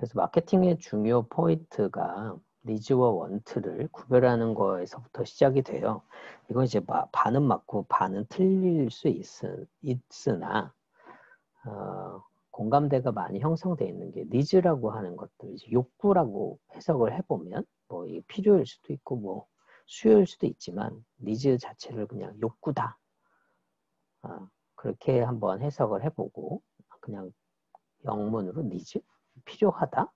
그래서 마케팅의 중요 포인트가 니즈와 원트를 구별하는 거에서부터 시작이 돼요. 이건 이제 반은 맞고 반은 틀릴 수 있으나 공감대가 많이 형성되어 있는 게 니즈라고 하는 것들, 이제 욕구라고 해석을 해보면 뭐 이게 필요일 수도 있고 뭐 수요일 수도 있지만 니즈 자체를 그냥 욕구다. 그렇게 한번 해석을 해보고 그냥 영문으로 니즈? 필요하다?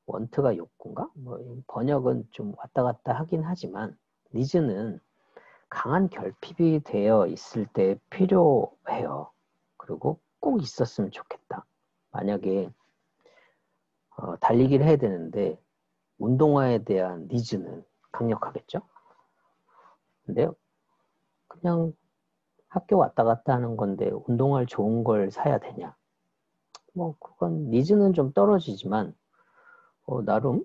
원트가 욕구인가? 뭐 번역은 좀 왔다 갔다 하긴 하지만 니즈는 강한 결핍이 되어 있을 때 필요해요. 그리고 꼭 있었으면 좋겠다. 만약에 달리기를 해야 되는데 운동화에 대한 니즈는 강력하겠죠? 근데 그냥 학교 왔다 갔다 하는 건데 운동화를 좋은 걸 사야 되냐? 뭐 그건 니즈는 좀 떨어지지만 나름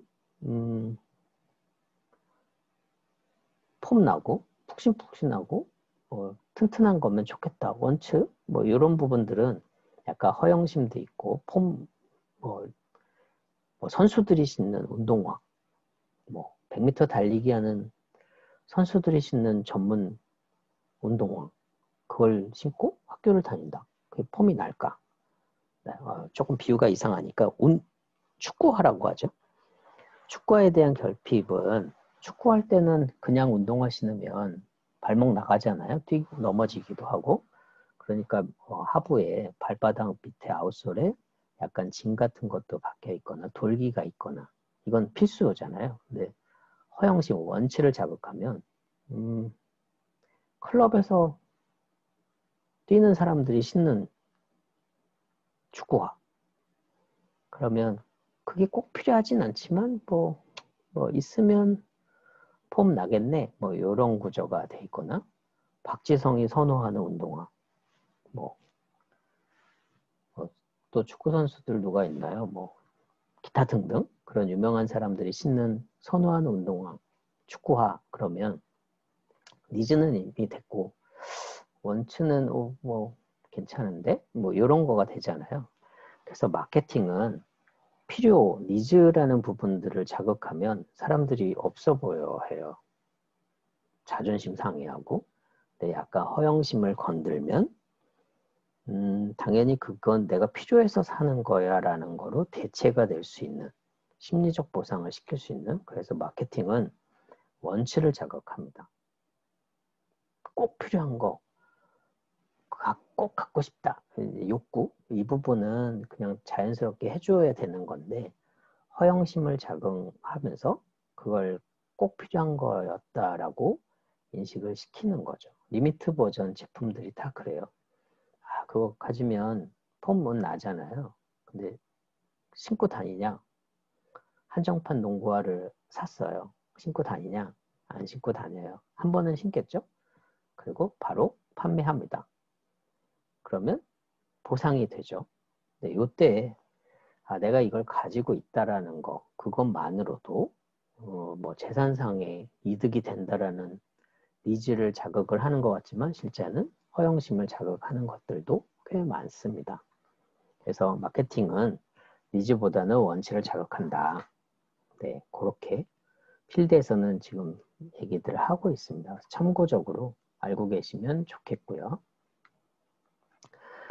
폼나고 푹신푹신하고 튼튼한 거면 좋겠다. 원츠 뭐 이런 부분들은 약간 허영심도 있고 뭐 선수들이 신는 운동화, 뭐 100m 달리기 하는 선수들이 신는 전문 운동화, 그걸 신고 학교를 다닌다. 그게 폼이 날까? 네, 조금 비유가 이상하니까 축구하라고 하죠. 축구화에 대한 결핍은 축구할 때는 그냥 운동화 신으면 발목 나가잖아요. 뛰고 넘어지기도 하고. 그러니까 하부에 발바닥 밑에 아웃솔에 약간 진 같은 것도 박혀 있거나 돌기가 있거나 이건 필수잖아요. 근데 허영심 원치를 자극하면 클럽에서 뛰는 사람들이 신는 축구화. 그러면 그게 꼭 필요하진 않지만 뭐 있으면 폼 나겠네. 뭐 이런 구조가 돼 있거나 박지성이 선호하는 운동화. 또 축구 선수들 누가 있나요? 뭐 기타 등등 그런 유명한 사람들이 신는 선호하는 운동화, 축구화 그러면 니즈는 이미 됐고 원츠는 뭐 괜찮은데 뭐 이런 거가 되잖아요. 그래서 마케팅은 필요, 니즈라는 부분들을 자극하면 사람들이 없어 보여 해요. 자존심 상해하고 약간 허영심을 건들면 당연히 그건 내가 필요해서 사는 거야 라는 거로 대체가 될 수 있는 심리적 보상을 시킬 수 있는 그래서 마케팅은 원치를 자극합니다. 꼭 필요한 거, 꼭 갖고 싶다. 욕구, 이 부분은 그냥 자연스럽게 해줘야 되는 건데 허영심을 자극하면서 그걸 꼭 필요한 거였다라고 인식을 시키는 거죠. 리미트 버전 제품들이 다 그래요. 그거 가지면 폼은 나잖아요. 근데 신고 다니냐? 한정판 농구화를 샀어요. 신고 다니냐? 안 신고 다녀요. 한 번은 신겠죠? 그리고 바로 판매합니다. 그러면 보상이 되죠. 근데 이때 내가 이걸 가지고 있다라는 거, 그것만으로도 뭐 재산상의 이득이 된다라는 니즈를 자극을 하는 것 같지만 실제는 허영심을 자극하는 것들도 꽤 많습니다. 그래서 마케팅은 니즈보다는 원치를 자극한다. 네, 그렇게 필드에서는 지금 얘기들을 하고 있습니다. 참고적으로 알고 계시면 좋겠고요.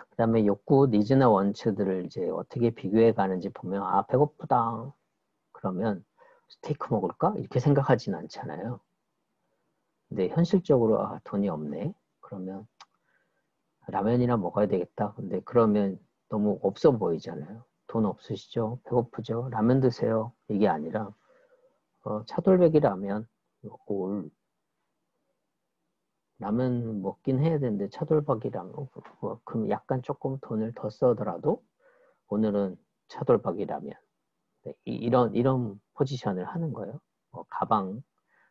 그 다음에 욕구, 니즈나 원치들을 이제 어떻게 비교해 가는지 보면 배고프다. 그러면 스테이크 먹을까? 이렇게 생각하진 않잖아요. 근데 현실적으로 돈이 없네. 그러면 라면이나 먹어야 되겠다. 근데 그러면 너무 없어 보이잖아요. 돈 없으시죠? 배고프죠? 라면 드세요. 이게 아니라 차돌박이 라면 먹고 라면 먹긴 해야 되는데 차돌박이랑 그럼 약간 조금 돈을 더 써더라도 오늘은 차돌박이 라면 네, 이런 포지션을 하는 거예요. 가방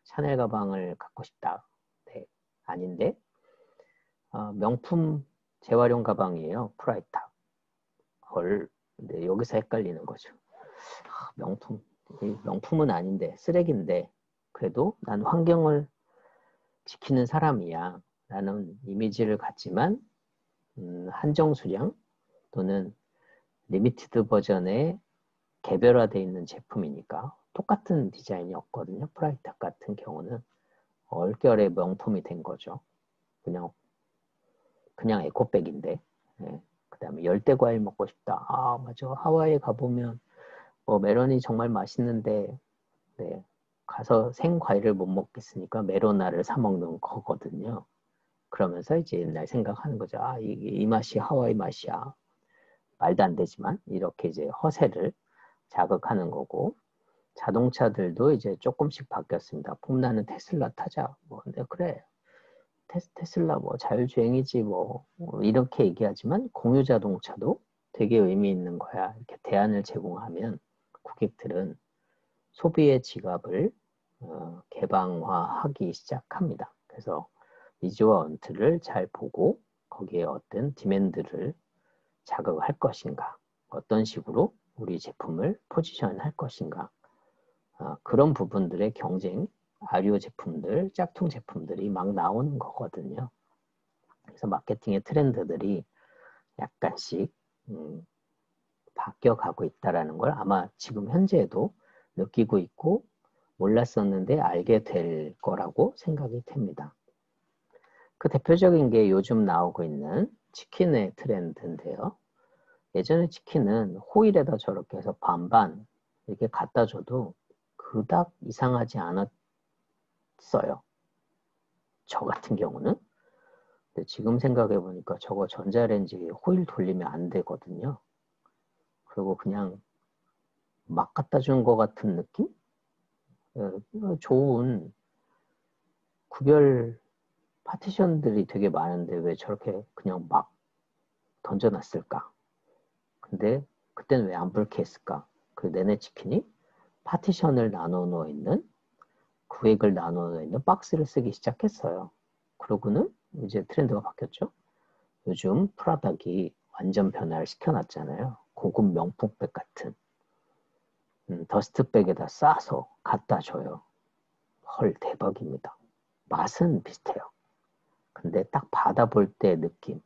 샤넬 가방을 갖고 싶다. 네, 아닌데 명품 재활용 가방이에요. 프라이타. 근데 여기서 헷갈리는 거죠. 명품은 아닌데 쓰레기인데 그래도 난 환경을 지키는 사람이야 라는 이미지를 갖지만 한정 수량 또는 리미티드 버전의 개별화되어 있는 제품이니까 똑같은 디자인이 없거든요. 프라이탁 같은 경우는 얼결에 명품이 된 거죠. 그냥 에코백인데. 예. 그 다음에 열대과일 먹고 싶다. 아, 맞아. 하와이에 가보면 메론이 정말 맛있는데, 네, 가서 생과일을 못 먹겠으니까 메로나를 사 먹는 거거든요. 그러면서 이제 옛날 생각하는 거죠. 아, 이 맛이 하와이 맛이야. 말도 안 되지만 이렇게 이제 허세를 자극하는 거고, 자동차들도 이제 조금씩 바뀌었습니다. 폼나는 테슬라 타자. 근데 그래. 테슬라 자율주행이지 이렇게 얘기하지만 공유 자동차도 되게 의미 있는 거야. 이렇게 대안을 제공하면 고객들은 소비의 지갑을 개방화하기 시작합니다. 그래서 니즈와 언트를 잘 보고 거기에 어떤 디맨드를 자극할 것인가, 어떤 식으로 우리 제품을 포지션할 것인가, 그런 부분들의 경쟁, 아류 제품들, 짝퉁 제품들이 막 나오는 거거든요. 그래서 마케팅의 트렌드들이 약간씩 바뀌어가고 있다는 걸 아마 지금 현재에도 느끼고 있고 몰랐었는데 알게 될 거라고 생각이 됩니다. 그 대표적인 게 요즘 나오고 있는 치킨의 트렌드인데요. 예전에 치킨은 호일에다 저렇게 해서 반반 이렇게 갖다 줘도 그닥 이상하지 않았어요. 저 같은 경우는. 근데 지금 생각해 보니까 저거 전자레인지에 호일 돌리면 안 되거든요. 그리고 그냥 막 갖다 준 것 같은 느낌? 좋은 구별 파티션들이 되게 많은데 왜 저렇게 그냥 막 던져놨을까? 근데 그때는 왜 안 불쾌했을까? 그 내내 치킨이 파티션을 나눠 놓아 있는 구획을 나눠 놓아 있는 박스를 쓰기 시작했어요. 그러고는 이제 트렌드가 바뀌었죠. 요즘 프라닭이 완전 변화를 시켜놨잖아요. 고급 명품백 같은 더스트백에다 싸서 갖다 줘요. 헐, 대박입니다. 맛은 비슷해요. 근데 딱 받아볼 때 느낌,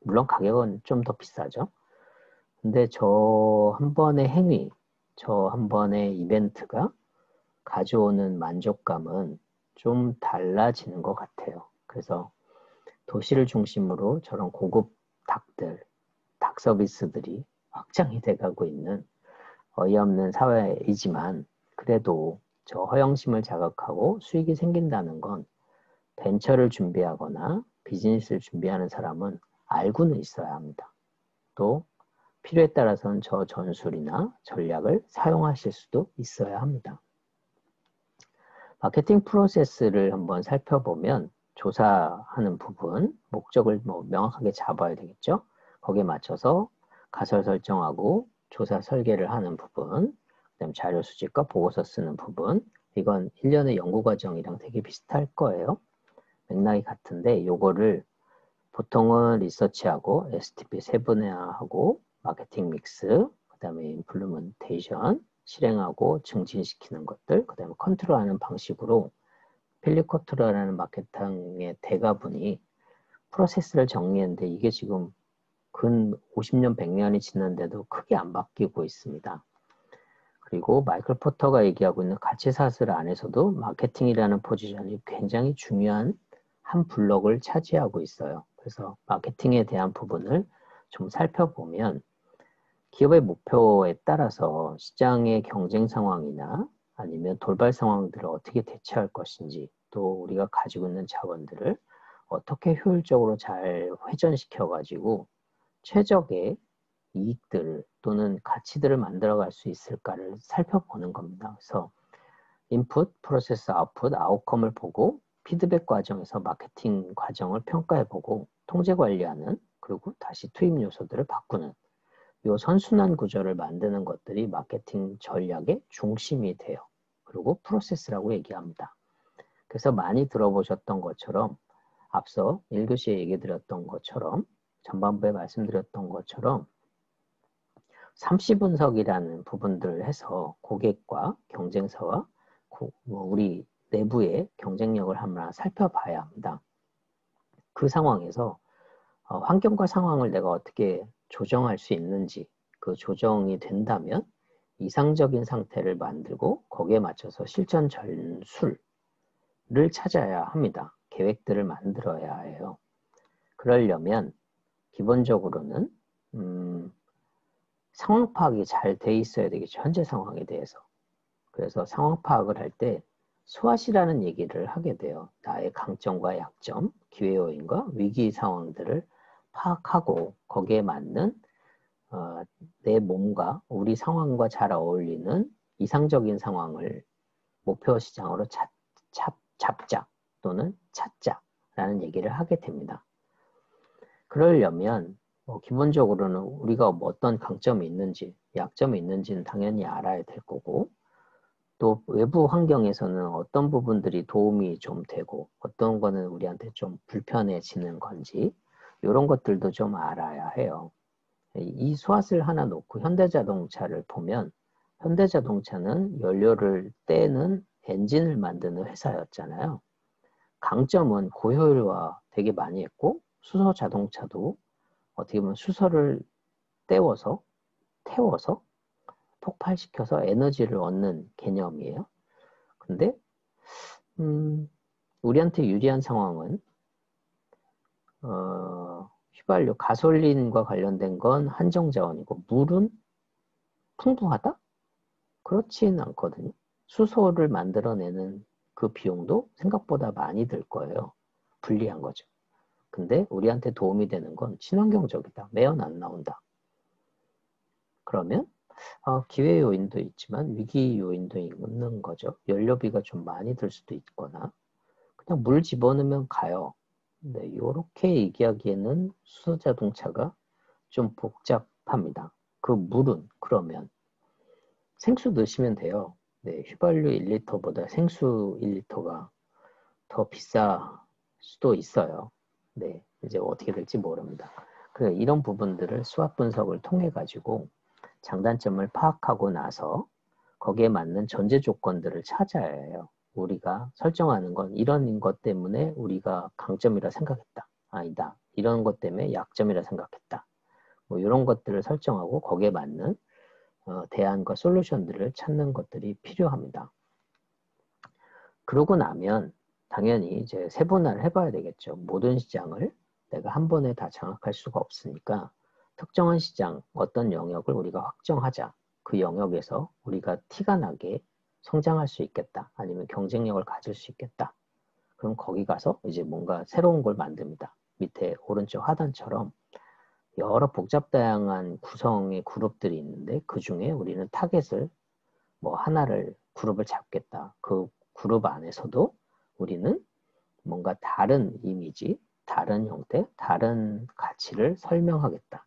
물론 가격은 좀 더 비싸죠. 근데 저 한 번의 행위, 저 한 번의 이벤트가 가져오는 만족감은 좀 달라지는 것 같아요. 그래서 도시를 중심으로 저런 고급 닭들, 닭 서비스들이 확장이 돼가고 있는 어이없는 사회이지만 그래도 저 허영심을 자극하고 수익이 생긴다는 건 벤처를 준비하거나 비즈니스를 준비하는 사람은 알고는 있어야 합니다. 또 필요에 따라서는 저 전술이나 전략을 사용하실 수도 있어야 합니다. 마케팅 프로세스를 한번 살펴보면 조사하는 부분, 목적을 명확하게 잡아야 되겠죠. 거기에 맞춰서 가설 설정하고 조사 설계를 하는 부분, 그다음 자료 수집과 보고서 쓰는 부분, 이건 1년의 연구 과정이랑 되게 비슷할 거예요. 맥락이 같은데 요거를 보통은 리서치하고 STP 세분화하고 마케팅 믹스, 그 다음에 임플리멘테이션, 실행하고 증진시키는 것들, 그 다음에 컨트롤하는 방식으로 필리코트라는 마케팅의 대가분이 프로세스를 정리했는데 이게 지금 근 50년, 100년이 지났는데도 크게 안 바뀌고 있습니다. 그리고 마이클 포터가 얘기하고 있는 가치사슬 안에서도 마케팅이라는 포지션이 굉장히 중요한 한 블록을 차지하고 있어요. 그래서 마케팅에 대한 부분을 좀 살펴보면 기업의 목표에 따라서 시장의 경쟁 상황이나 아니면 돌발 상황들을 어떻게 대처할 것인지 또 우리가 가지고 있는 자원들을 어떻게 효율적으로 잘 회전시켜 가지고 최적의 이익들 또는 가치들을 만들어갈 수 있을까를 살펴보는 겁니다. 그래서 인풋, 프로세스, 아웃풋, 아웃컴을 보고 피드백 과정에서 마케팅 과정을 평가해보고 통제 관리하는 그리고 다시 투입 요소들을 바꾸는 이 선순환 구조를 만드는 것들이 마케팅 전략의 중심이 돼요. 그리고 프로세스라고 얘기합니다. 그래서 많이 들어보셨던 것처럼 앞서 1교시에 얘기 드렸던 것처럼 전반부에 말씀드렸던 것처럼 3C분석이라는 부분들을 해서 고객과 경쟁사와 우리 내부의 경쟁력을 한번 살펴봐야 합니다. 그 상황에서 환경과 상황을 내가 어떻게 조정할 수 있는지 그 조정이 된다면 이상적인 상태를 만들고 거기에 맞춰서 실전 전술을 찾아야 합니다. 계획들을 만들어야 해요. 그러려면 기본적으로는 상황 파악이 잘 돼 있어야 되겠죠. 현재 상황에 대해서. 그래서 상황 파악을 할 때 스왓이라는 얘기를 하게 돼요. 나의 강점과 약점, 기회 요인과 위기 상황들을 파악하고 거기에 맞는 내 몸과 우리 상황과 잘 어울리는 이상적인 상황을 목표 시장으로 잡자 또는 찾자라는 얘기를 하게 됩니다. 그러려면 기본적으로는 우리가 어떤 강점이 있는지 약점이 있는지는 당연히 알아야 될 거고 또 외부 환경에서는 어떤 부분들이 도움이 좀 되고 어떤 거는 우리한테 좀 불편해지는 건지 이런 것들도 좀 알아야 해요. 이 스왓을 하나 놓고 현대자동차를 보면 현대자동차는 연료를 떼는 엔진을 만드는 회사였잖아요. 강점은 고효율화 되게 많이 했고 수소 자동차도 어떻게 보면 수소를 태워서 폭발시켜서 에너지를 얻는 개념이에요. 근데 우리한테 유리한 상황은 휘발유, 가솔린과 관련된 건 한정 자원이고 물은 풍부하다? 그렇지는 않거든요. 수소를 만들어내는 그 비용도 생각보다 많이 들 거예요. 불리한 거죠. 근데 우리한테 도움이 되는 건 친환경적이다. 매연 안 나온다. 그러면 기회 요인도 있지만 위기 요인도 있는 거죠. 연료비가 좀 많이 들 수도 있거나 그냥 물 집어넣으면 가요. 네, 이렇게 얘기하기에는 수소자동차가 좀 복잡합니다. 그 물은 그러면 생수 넣으시면 돼요. 네, 휘발유 1리터보다 생수 1리터가 더 비쌀 수도 있어요. 네, 이제 어떻게 될지 모릅니다. 그래서 이런 부분들을 수학 분석을 통해 가지고 장단점을 파악하고 나서 거기에 맞는 전제 조건들을 찾아야 해요. 우리가 설정하는 건 이런 것 때문에 우리가 강점이라 생각했다. 아니다. 이런 것 때문에 약점이라 생각했다. 뭐 이런 것들을 설정하고 거기에 맞는 대안과 솔루션들을 찾는 것들이 필요합니다. 그러고 나면 당연히 이제 세분화를 해봐야 되겠죠. 모든 시장을 내가 한 번에 다 장악할 수가 없으니까 특정한 시장, 어떤 영역을 우리가 확정하자. 그 영역에서 우리가 티가 나게 성장할 수 있겠다. 아니면 경쟁력을 가질 수 있겠다. 그럼 거기 가서 이제 뭔가 새로운 걸 만듭니다. 밑에 오른쪽 하단처럼 여러 복잡다양한 구성의 그룹들이 있는데 그 중에 우리는 타겟을 뭐 하나를 그룹을 잡겠다. 그 그룹 안에서도 우리는 뭔가 다른 이미지, 다른 형태, 다른 가치를 설명하겠다.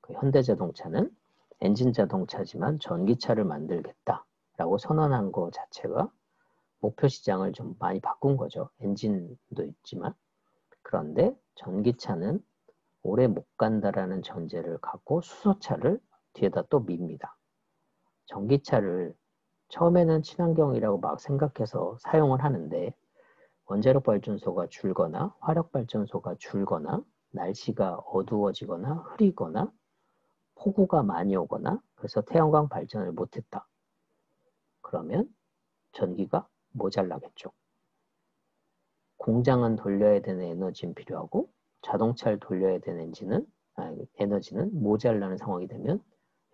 그 현대자동차는 엔진 자동차지만 전기차를 만들겠다라고 선언한 것 자체가 목표 시장을 좀 많이 바꾼 거죠. 엔진도 있지만. 그런데 전기차는 오래 못 간다라는 전제를 갖고 수소차를 뒤에다 또 밉니다. 전기차를 처음에는 친환경이라고 막 생각해서 사용을 하는데 원자력 발전소가 줄거나 화력 발전소가 줄거나 날씨가 어두워지거나 흐리거나 폭우가 많이 오거나 그래서 태양광 발전을 못했다. 그러면 전기가 모자라겠죠. 공장은 돌려야 되는 에너지는 필요하고 자동차를 돌려야 되는 에너지는 모자라는 상황이 되면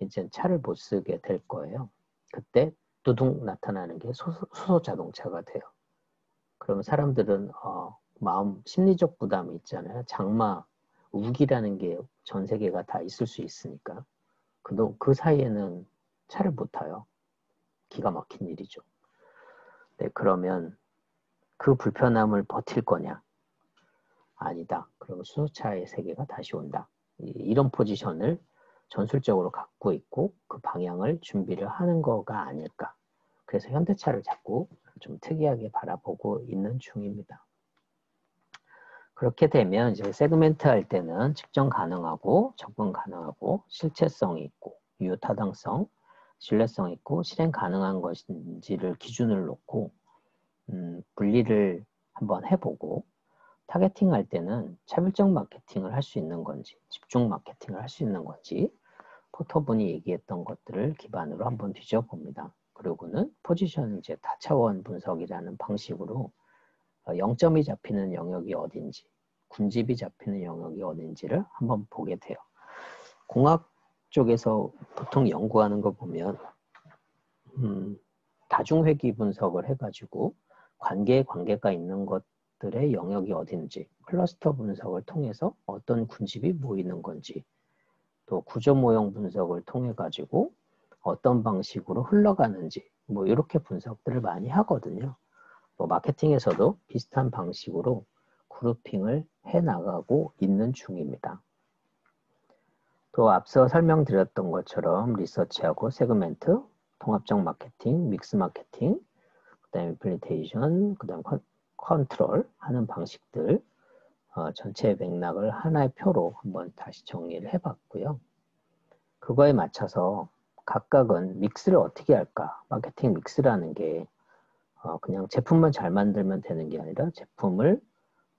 이제 차를 못 쓰게 될 거예요. 그때 두둥 나타나는 게 수소 자동차가 돼요. 그러면 사람들은 마음 심리적 부담이 있잖아요. 장마 우기라는 게 전 세계가 다 있을 수 있으니까 그 사이에는 차를 못 타요. 기가 막힌 일이죠. 네, 그러면 그 불편함을 버틸 거냐? 아니다. 그럼 수소차의 세계가 다시 온다. 이런 포지션을 전술적으로 갖고 있고 그 방향을 준비를 하는 거가 아닐까. 그래서 현대차를 자꾸 좀 특이하게 바라보고 있는 중입니다. 그렇게 되면 이제 세그멘트 할 때는 측정 가능하고 접근 가능하고 실체성이 있고 유효타당성, 신뢰성 있고 실행 가능한 것인지를 기준을 놓고 분리를 한번 해보고 타겟팅 할 때는 차별적 마케팅을 할 수 있는 건지 집중 마케팅을 할 수 있는 건지 포터분이 얘기했던 것들을 기반으로 한번 뒤져봅니다. 그리고는 포지션 이제 다차원 분석이라는 방식으로 0점이 잡히는 영역이 어딘지, 군집이 잡히는 영역이 어딘지를 한번 보게 돼요. 공학 쪽에서 보통 연구하는 거 보면 다중회귀 분석을 해가지고 관계가 있는 것들의 영역이 어딘지, 클러스터 분석을 통해서 어떤 군집이 모이는 건지, 또 구조 모형 분석을 통해 가지고 어떤 방식으로 흘러가는지 뭐 이렇게 분석들을 많이 하거든요. 뭐 마케팅에서도 비슷한 방식으로 그룹핑을 해 나가고 있는 중입니다. 또 앞서 설명드렸던 것처럼 리서치하고 세그멘트, 통합적 마케팅, 믹스 마케팅, 그다음에 임플리테이션, 그다음 컨트롤 하는 방식들 전체 맥락을 하나의 표로 한번 다시 정리를 해봤고요. 그거에 맞춰서 각각은 믹스를 어떻게 할까? 마케팅 믹스라는 게 그냥 제품만 잘 만들면 되는 게 아니라 제품을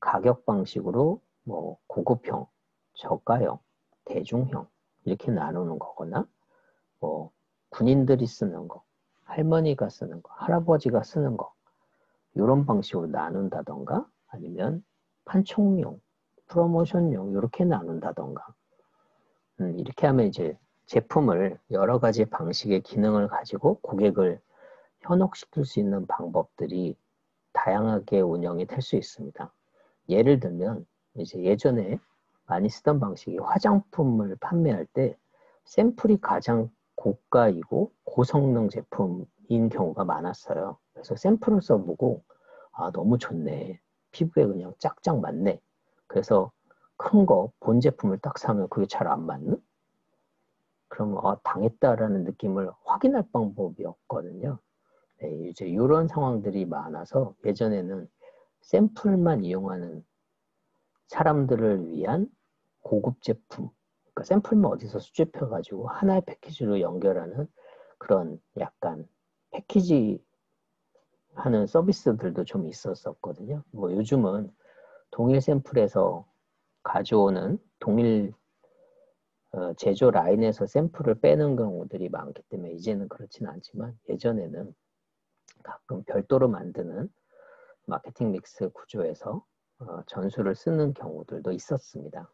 가격 방식으로 뭐 고급형, 저가형, 대중형 이렇게 나누는 거거나 뭐 군인들이 쓰는 거, 할머니가 쓰는 거, 할아버지가 쓰는 거 이런 방식으로 나눈다던가 아니면 판촉용, 프로모션용 이렇게 나눈다던가 이렇게 하면 이제 제품을 여러 가지 방식의 기능을 가지고 고객을 현혹시킬 수 있는 방법들이 다양하게 운영이 될 수 있습니다. 예를 들면 이제 예전에 많이 쓰던 방식이 화장품을 판매할 때 샘플이 가장 고가이고 고성능 제품인 경우가 많았어요. 그래서 샘플을 써보고 너무 좋네. 피부에 그냥 짝짝 맞네. 그래서 큰 거 본 제품을 딱 사면 그게 잘 안 맞는? 그러면 당했다라는 느낌을 확인할 방법이 없거든요. 네, 이제 이런 상황들이 많아서 예전에는 샘플만 이용하는 사람들을 위한 고급 제품, 그러니까 샘플만 어디서 수집해가지고 하나의 패키지로 연결하는 그런 약간 패키지 하는 서비스들도 좀 있었거든요. 뭐 요즘은 동일 샘플에서 가져오는 동일 제조 라인에서 샘플을 빼는 경우들이 많기 때문에 이제는 그렇진 않지만 예전에는 가끔 별도로 만드는 마케팅 믹스 구조에서 전수를 쓰는 경우들도 있었습니다.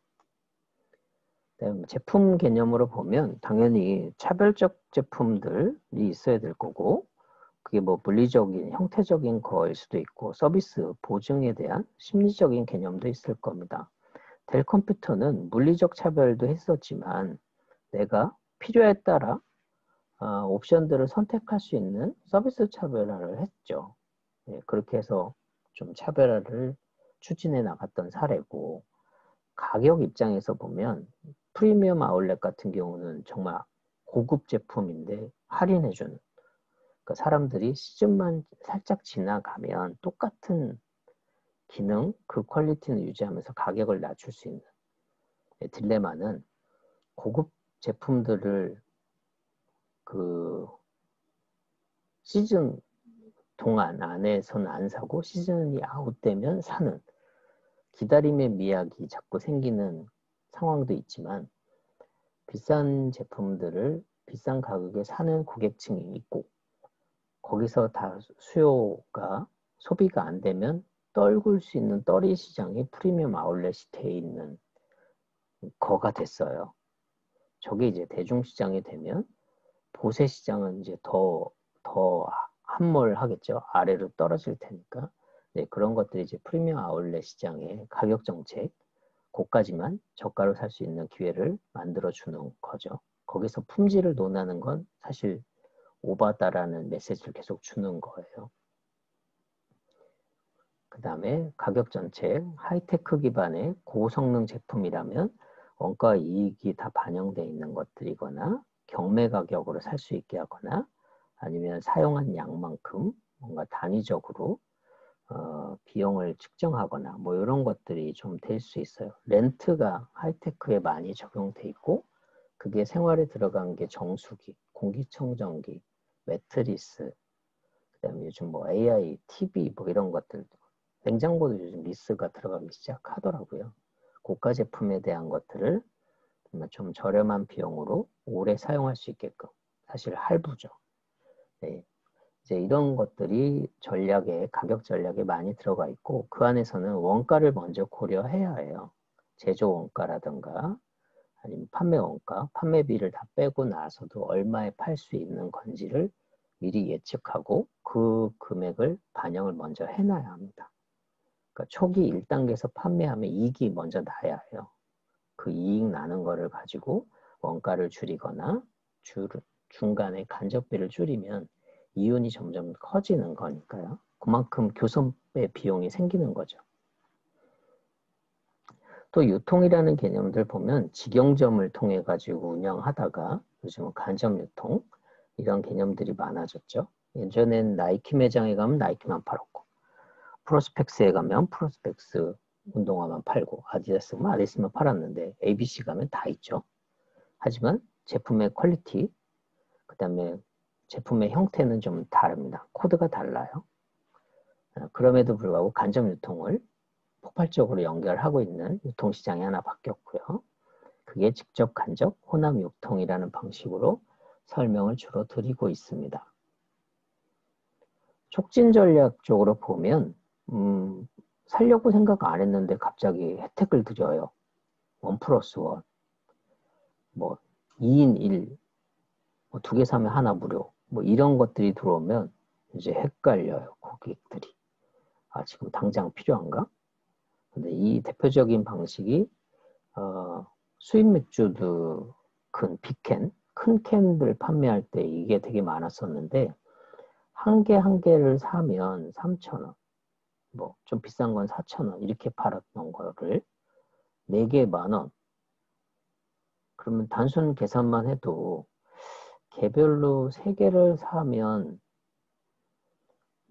제품 개념으로 보면 당연히 차별적 제품들이 있어야 될 거고 그게 뭐 물리적인 형태적인 거일 수도 있고 서비스 보증에 대한 심리적인 개념도 있을 겁니다. 델 컴퓨터는 물리적 차별도 했었지만 내가 필요에 따라 옵션들을 선택할 수 있는 서비스 차별화를 했죠. 네, 그렇게 해서 좀 차별화를 추진해 나갔던 사례고 가격 입장에서 보면 프리미엄 아울렛 같은 경우는 정말 고급 제품인데 할인해주는 그러니까 사람들이 시즌만 살짝 지나가면 똑같은 기능, 그 퀄리티는 유지하면서 가격을 낮출 수 있는 딜레마는 고급 제품들을 그 시즌 동안 안에서는 안 사고 시즌이 아웃되면 사는 기다림의 미학이 자꾸 생기는 상황도 있지만 비싼 제품들을 비싼 가격에 사는 고객층이 있고 거기서 다 수요가 소비가 안 되면 떨굴 수 있는 떨이 시장이 프리미엄 아울렛이 돼 있는 거가 됐어요. 저게 이제 대중시장이 되면 보세 시장은 이제 더 함몰하겠죠. 아래로 떨어질 테니까. 네, 그런 것들이 이제 프리미엄 아울렛 시장의 가격 정책, 고가지만 저가로 살 수 있는 기회를 만들어주는 거죠. 거기서 품질을 논하는 건 사실 오바다라는 메시지를 계속 주는 거예요. 그 다음에 가격 정책, 하이테크 기반의 고성능 제품이라면 원가 이익이 다 반영되어 있는 것들이거나 경매 가격으로 살 수 있게 하거나 아니면 사용한 양만큼 뭔가 단위적으로 비용을 측정하거나 뭐 이런 것들이 좀 될 수 있어요. 렌트가 하이테크에 많이 적용돼 있고 그게 생활에 들어간 게 정수기, 공기청정기, 매트리스, 그다음에 요즘 뭐 AI, TV 뭐 이런 것들 냉장고도 요즘 리스가 들어가기 시작하더라고요. 고가 제품에 대한 것들을 그러면 좀 저렴한 비용으로 오래 사용할 수 있게끔 사실 할부죠. 네. 이제 이런 것들이 가격 전략에 많이 들어가 있고 그 안에서는 원가를 먼저 고려해야 해요. 제조 원가라든가 아니면 판매 원가, 판매비를 다 빼고 나서도 얼마에 팔 수 있는 건지를 미리 예측하고 그 금액을 반영을 먼저 해놔야 합니다. 그러니까 초기 1단계에서 판매하면 이익이 먼저 나야 해요. 그 이익 나는 거를 가지고 원가를 줄이거나 중간에 간접비를 줄이면 이윤이 점점 커지는 거니까요. 그만큼 교섭의 비용이 생기는 거죠. 또 유통이라는 개념들 보면 직영점을 통해 가지고 운영하다가 요즘은 간접 유통 이런 개념들이 많아졌죠. 예전엔 나이키 매장에 가면 나이키만 팔았고 프로스펙스에 가면 프로스펙스 운동화만 팔고 아디다스 가면 아디다스만 팔았는데 ABC 가면 다 있죠. 하지만 제품의 퀄리티 그 다음에 제품의 형태는 좀 다릅니다. 코드가 달라요. 그럼에도 불구하고 간접 유통을 폭발적으로 연결하고 있는 유통시장이 하나 바뀌었고요. 그게 직접 간접 혼합 유통이라는 방식으로 설명을 주로 드리고 있습니다. 촉진 전략 쪽으로 보면 살려고 생각 안 했는데 갑자기 혜택을 드려요. 1+1 뭐 2인 1 뭐 2개 사면 하나 무료 뭐 이런 것들이 들어오면 이제 헷갈려요. 고객들이. 아, 지금 당장 필요한가? 근데 이 대표적인 방식이 수입 맥주도 큰 빅캔, 큰 캔들 판매할 때 이게 되게 많았었는데 한 개 한 개를 사면 3,000원, 뭐 좀 비싼 건 4,000원 이렇게 팔았던 거를 4개 10,000원. 그러면 단순 계산만 해도 개별로 3개를 사면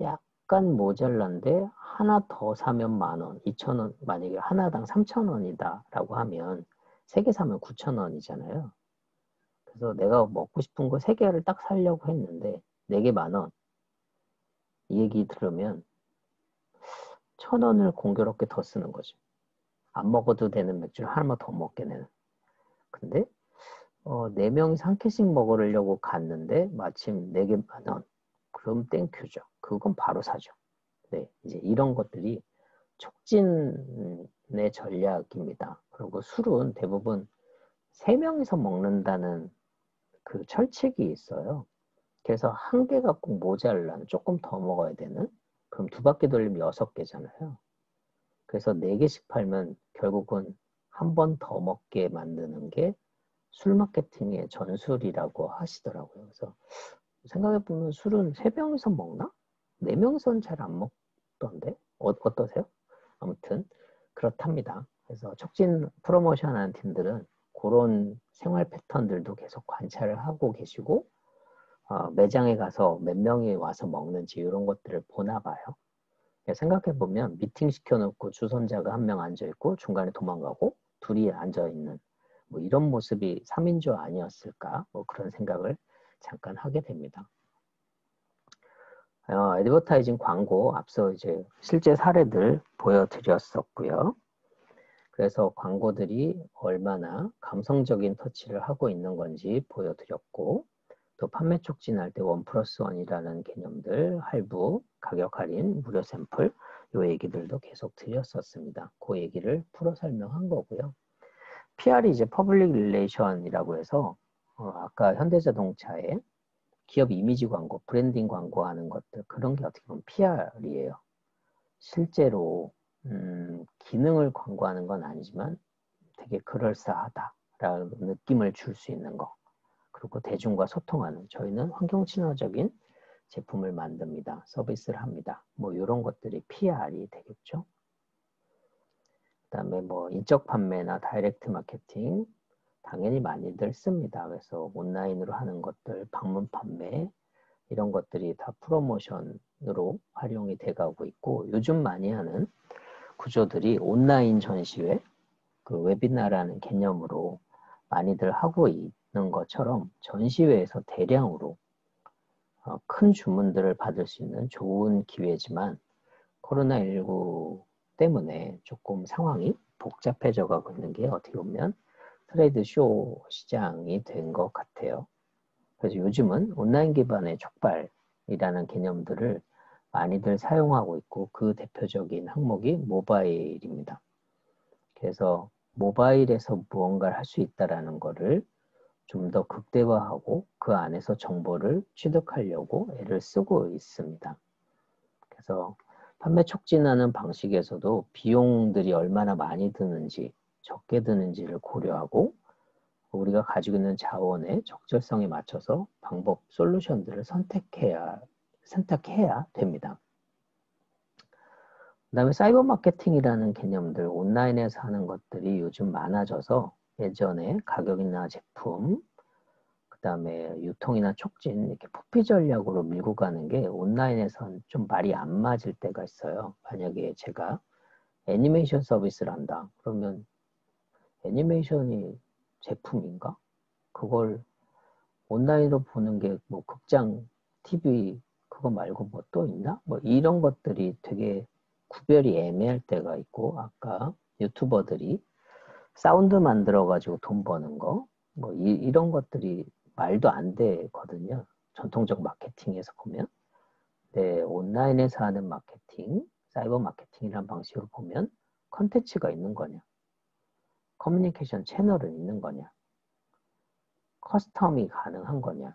약간 모자란데 하나 더 사면 10,000원, 2,000원, 만약에 하나당 3,000원이다 라고 하면 3개 사면 9,000원이잖아요. 그래서 내가 먹고 싶은 거 3개를 딱 사려고 했는데 4개 10,000원. 이 얘기 들으면 1,000원을 공교롭게 더 쓰는 거죠. 안 먹어도 되는 맥주를 하나만 더 먹게 되는. 근데 4명이서 한 캔씩 먹으려고 갔는데 마침 4개 10,000원. 그럼 땡큐죠. 그건 바로 사죠. 네, 이제 이런 것들이 촉진의 전략입니다. 그리고 술은 대부분 3명이서 먹는다는 그 철칙이 있어요. 그래서 한 개가 꼭 모자란 조금 더 먹어야 되는 그럼 2바퀴 돌리면 6개잖아요. 그래서 4개씩 팔면 결국은 한 번 더 먹게 만드는 게 술 마케팅의 전술이라고 하시더라고요. 그래서 생각해보면 술은 3명이서 먹나? 4명이서는 잘 안 먹던데? 어떠세요? 아무튼 그렇답니다. 그래서 촉진 프로모션 하는 팀들은 그런 생활 패턴들도 계속 관찰을 하고 계시고 매장에 가서 몇 명이 와서 먹는지 이런 것들을 보나 봐요. 생각해보면 미팅 시켜놓고 주선자가 한 명 앉아있고 중간에 도망가고 둘이 앉아있는 뭐 이런 모습이 3인조 아니었을까 뭐 그런 생각을 잠깐 하게 됩니다. 애드버타이징 광고 앞서 이제 실제 사례들 보여드렸었고요. 그래서 광고들이 얼마나 감성적인 터치를 하고 있는 건지 보여드렸고 또 판매 촉진할 때 1+1이라는 개념들, 할부, 가격 할인, 무료 샘플 이 얘기들도 계속 드렸었습니다. 그 얘기를 풀어 설명한 거고요. PR이 이제 퍼블릭 릴레이션이라고 해서 아까 현대자동차의 기업 이미지 광고, 브랜딩 광고하는 것들 그런 게 어떻게 보면 PR이에요. 실제로 기능을 광고하는 건 아니지만 되게 그럴싸하다라는 느낌을 줄 수 있는 거. 그리고 대중과 소통하는 저희는 환경 친화적인 제품을 만듭니다. 서비스를 합니다. 뭐 이런 것들이 PR이 되겠죠. 그 다음에 뭐 인적 판매나 다이렉트 마케팅 당연히 많이들 씁니다. 그래서 온라인으로 하는 것들, 방문 판매 이런 것들이 다 프로모션으로 활용이 돼가고 있고 요즘 많이 하는 구조들이 온라인 전시회, 그 웨비나라는 개념으로 많이들 하고 있는 것처럼 전시회에서 대량으로 큰 주문들을 받을 수 있는 좋은 기회지만 코로나19 때문에 조금 상황이 복잡해져 가고 있는 게 어떻게 보면 트레이드 쇼 시장이 된 것 같아요. 그래서 요즘은 온라인 기반의 촉발이라는 개념들을 많이들 사용하고 있고 그 대표적인 항목이 모바일입니다. 그래서 모바일에서 무언가를 할 수 있다는 것을 좀 더 극대화하고 그 안에서 정보를 취득하려고 애를 쓰고 있습니다. 그래서 판매 촉진하는 방식에서도 비용들이 얼마나 많이 드는지 적게 드는지를 고려하고 우리가 가지고 있는 자원의 적절성에 맞춰서 방법, 솔루션들을 선택해야 됩니다. 그 다음에 사이버 마케팅이라는 개념들, 온라인에서 하는 것들이 요즘 많아져서 예전에 가격이나 제품, 그 다음에 유통이나 촉진, 이렇게 포피 전략으로 밀고 가는 게 온라인에선 좀 말이 안 맞을 때가 있어요. 만약에 제가 애니메이션 서비스를 한다. 그러면 애니메이션이 제품인가? 그걸 온라인으로 보는 게 뭐 극장, TV 그거 말고 뭐 또 있나? 뭐 이런 것들이 되게 구별이 애매할 때가 있고 아까 유튜버들이 사운드 만들어 가지고 돈 버는 거 뭐 이런 것들이 말도 안 되거든요. 전통적 마케팅에서 보면. 네, 온라인에서 하는 마케팅, 사이버 마케팅이라는 방식으로 보면 컨텐츠가 있는 거냐? 커뮤니케이션 채널은 있는 거냐? 커스텀이 가능한 거냐?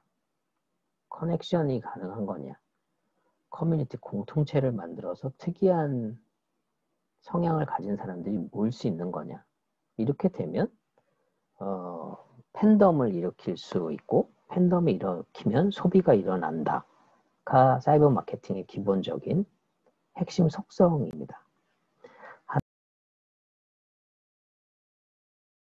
커넥션이 가능한 거냐? 커뮤니티 공통체를 만들어서 특이한 성향을 가진 사람들이 모일 수 있는 거냐? 이렇게 되면 팬덤을 일으킬 수 있고 팬덤을 일으키면 소비가 일어난다가 사이버 마케팅의 기본적인 핵심 속성입니다.